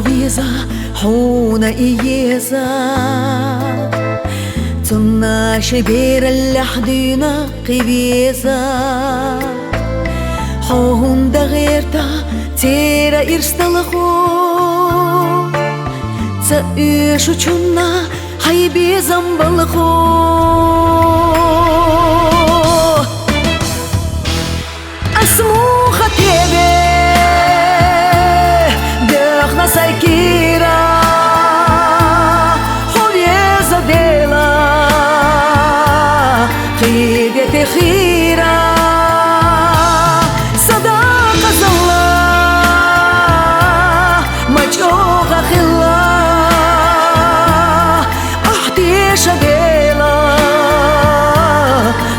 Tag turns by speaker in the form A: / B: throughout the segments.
A: ويزا حونا إيزا تنا شبير اللحدينا قبيزا حون دا غيرتا تيرا إرستلخو تأيش وچنا حيبي زنبلخو اسمو خطيبي دخنا سايكيرا حويزا ديلا خيبي خيرا صداقة زلا مجوغة خلا أحديش ديلا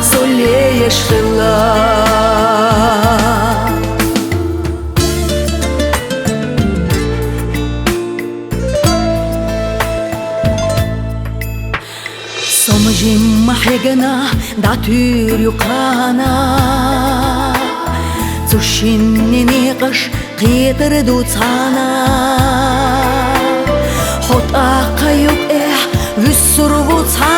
A: سولي يشخلا Somjim mahegana da tyr yuqana Zushinni niqash qitr dutsana Hot aqayuk vissur vutsana